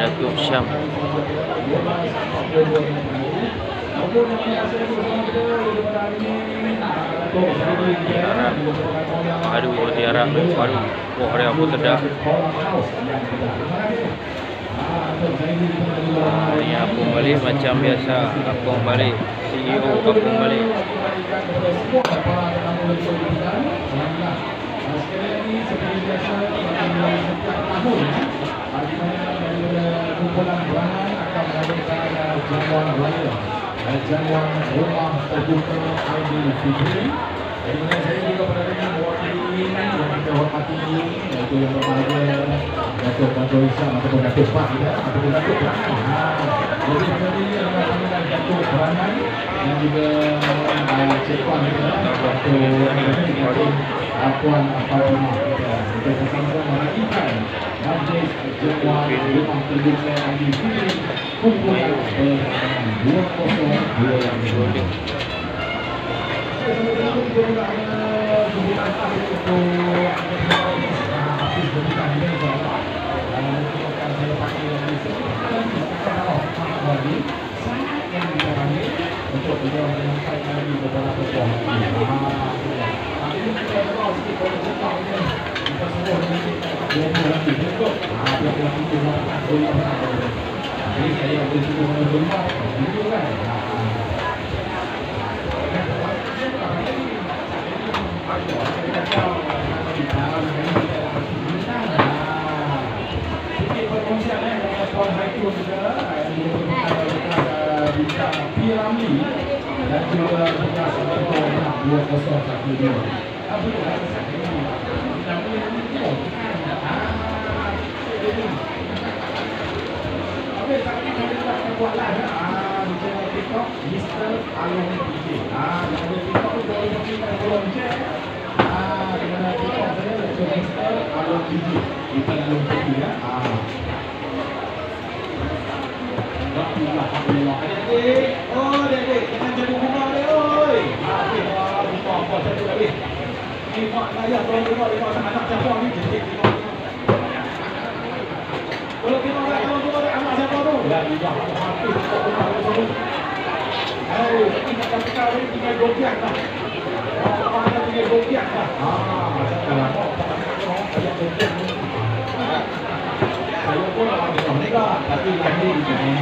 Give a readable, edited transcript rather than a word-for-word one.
Datuk Syam. Tiara padu, tiara padu. Wah, ada apa tidak? Ini Apung balik macam biasa. Apung balik, CEO Apung balik. Jamuan rumah terbuka Aidilfitri. Jadi saya juga berada mewakili yang kita hormati, iaitu yang berbahagia Datuk Datuk Isyam ataupun Datuk Pak kita ataupun Datuk Perangan. Jadi kali ini adalah panggilan Datuk Perangan dan juga Cikwan kita Datuk Puan Fatimah kita untuk bersama-sama meraihkan majlis jamuan rumah terbuka Aidilfitri kumpulan 2022. Untuk beliau menyampaikan lagi beberapa poin. Jadi saya bersama rumah video kan. Piramli dan juga bekas Ketua 2012. Buatlah di channel TikTok Mr. Along DJ. Di TikTok tu boleh kita follow share. Di mana TikTok saya Mr. Along DJ. Kita Along DJ ya. Alhamdulillah. Adik-adik. Oh, adik-adik, jangan jadi bunga dia oi. Okey, bunga apa saya tu adik. Ni mak saya tolong tengok anak siapa ni jadi. Kalau kita nak tahu tu anak siapa tu? Ya, juga. Hei, kita nak cakap ni tinggal gokiak dah. Apa ada tinggal gokiak dah. Saya pun orang Indonesia, tapi kami di sini.